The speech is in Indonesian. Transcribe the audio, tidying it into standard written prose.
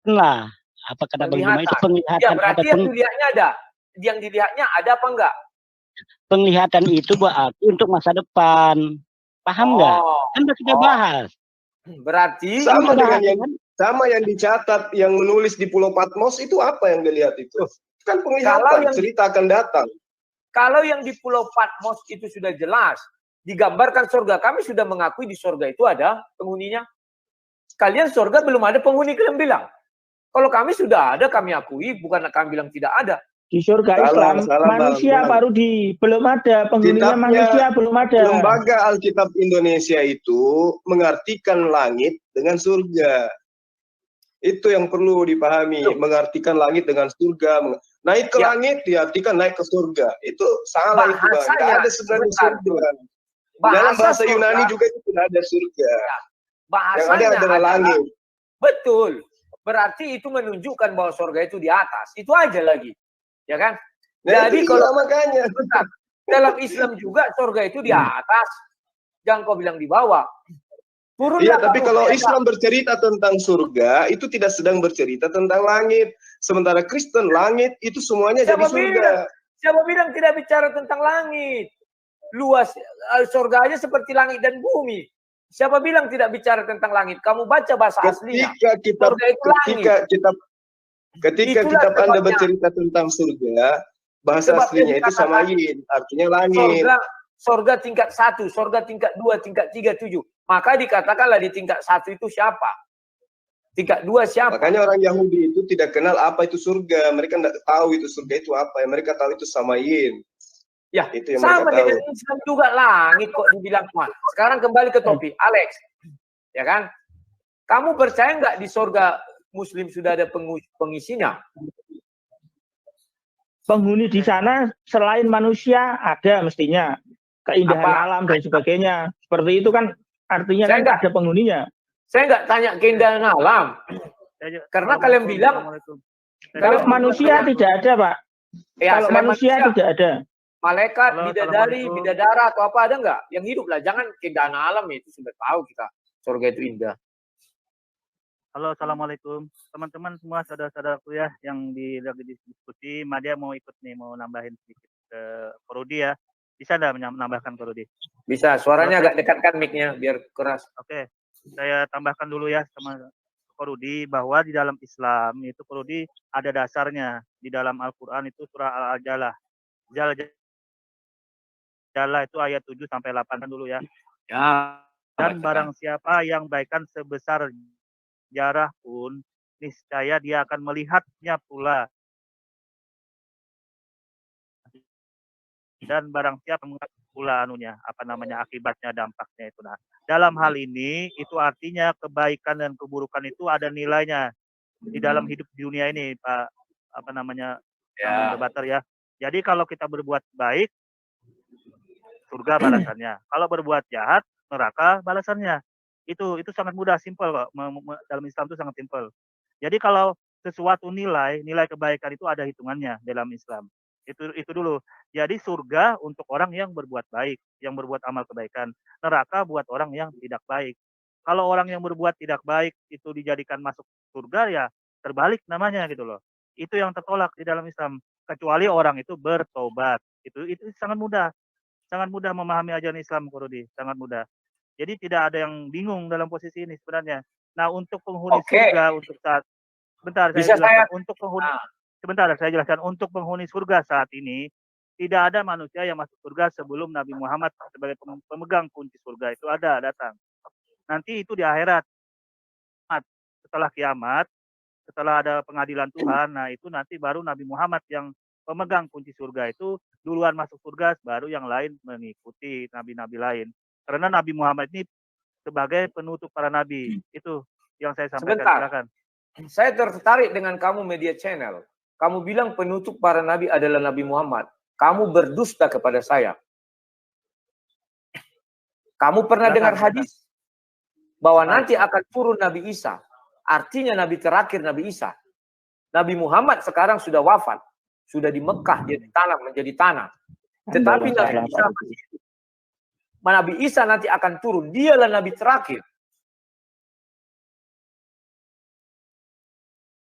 lah. Apa kata Bang Juma itu penglihatan. Ya, berarti yang dilihatnya ada. Yang dilihatnya ada apa enggak? Penglihatan itu buat aku untuk masa depan. Paham nggak? Kan udah kita bahas. Berarti sama dengan yang dicatat, yang menulis di Pulau Patmos itu apa yang dilihat itu? Kan penglihatan, cerita akan datang. Kalau yang di Pulau Patmos itu sudah jelas, digambarkan surga, kami sudah mengakui di surga itu ada penghuninya. Kalian surga belum ada penghuni, kalian bilang. Kalau kami sudah ada, kami akui, bukan kami bilang tidak ada. Di surga Islam, manusia baru belum ada, penghuninya manusia belum ada. Lembaga Alkitab Indonesia itu mengartikan langit dengan surga. Itu yang perlu dipahami, mengartikan langit dengan surga. Naik ke langit diartikan naik ke surga. Itu salah itu, Bang. Tidak ada sebenarnya surga. Dalam bahasa Yunani juga itu tidak ada surga. Yang ada adalah langit. Betul. Berarti itu menunjukkan bahwa surga itu di atas. Itu aja lagi. Ya kan? Jadi kalau makanya dalam Islam juga surga itu di atas. Jangan kau bilang di bawah. Iya, tapi kalau Islam bercerita tentang surga, itu tidak sedang bercerita tentang langit. Sementara Kristen, langit itu semuanya jadi surga. Siapa bilang tidak bicara tentang langit? Luas, surga aja seperti langit dan bumi. Siapa bilang tidak bicara tentang langit? Kamu baca bahasa aslinya. Ketika kitab Anda bercerita tentang surga, bahasa aslinya itu samain, artinya langit. Surga tingkat 1, surga tingkat 2, tingkat 3, 7. Maka dikatakanlah di tingkat 1 itu siapa? Tingkat 2 siapa? Makanya orang Yahudi itu tidak kenal apa itu surga. Mereka tidak tahu itu surga itu apa. Mereka tahu itu samain. Ya, itu yang sama dengan Islam juga langit kok dibilang. Sekarang kembali ke topik, Alex. Ya kan? Kamu percaya nggak di surga Muslim sudah ada pengisinya? Penghuni di sana selain manusia ada mestinya. Keindahan alam dan sebagainya. Seperti itu kan artinya kan ada penghuninya. Saya nggak tanya keindahan alam. Karena kalian bilang kalau manusia tidak ada, Pak. Ya, kalau manusia tidak ada. Malaikat, bidadari, bidadara atau apa ada nggak? Yang hidup lah. Jangan keindahan alam itu sudah tahu kita. Surga itu indah. Halo, assalamualaikum teman-teman semua, saudara-saudaraku ya yang lagi diskusi. Madia mau ikut nih, mau nambahin sedikit ke Korudi ya. Bisa nggak menambahkan Korudi? Bisa, suaranya agak dekatkan mic-nya biar keras. Oke, saya tambahkan dulu ya sama Korudi bahwa di dalam Islam itu Korudi ada dasarnya. Di dalam Al-Quran itu surah Al-Jalah. Jalah itu ayat 7 sampai 8 dulu ya. Ya. Dan barang siapa yang baikkan sebesar jarah pun, niscaya dia akan melihatnya pula. Dan barang siapa pula akibatnya, dampaknya itu. Nah, dalam hal ini itu artinya kebaikan dan keburukan itu ada nilainya di dalam hidup dunia ini, Pak debater ya. Jadi kalau kita berbuat baik, surga balasannya. Kalau berbuat jahat, neraka balasannya. Itu sangat mudah, simpel kok. Dalam Islam itu sangat simpel. Jadi kalau sesuatu nilai kebaikan itu ada hitungannya dalam Islam. Itu dulu. Jadi surga untuk orang yang berbuat baik, yang berbuat amal kebaikan. Neraka buat orang yang tidak baik. Kalau orang yang berbuat tidak baik itu dijadikan masuk surga, ya terbalik namanya gitu loh. Itu yang tertolak di dalam Islam. Kecuali orang itu bertobat. Itu sangat mudah. Sangat mudah memahami ajaran Islam, Korudi. Sangat mudah. Jadi tidak ada yang bingung dalam posisi ini sebenarnya. Nah, untuk penghuni surga untuk saat saya jelaskan untuk penghuni surga saat ini tidak ada manusia yang masuk surga sebelum Nabi Muhammad sebagai pemegang kunci surga itu datang. Nanti itu di akhirat. Setelah kiamat, setelah ada pengadilan Tuhan, nah itu nanti baru Nabi Muhammad yang pemegang kunci surga itu duluan masuk surga, baru yang lain mengikuti nabi-nabi lain. Karena Nabi Muhammad ini sebagai penutup para nabi. Itu yang saya sampaikan. Silakan. Saya tertarik dengan kamu media channel. Kamu bilang penutup para nabi adalah Nabi Muhammad. Kamu berdusta kepada saya. Kamu pernah dengar hadis bahwa nanti akan turun Nabi Isa. Artinya nabi terakhir Nabi Isa. Nabi Muhammad sekarang sudah wafat. Sudah di Mekah, dia ditanam menjadi tanah. Tetapi Nabi Isa nanti akan turun. Dialah nabi terakhir.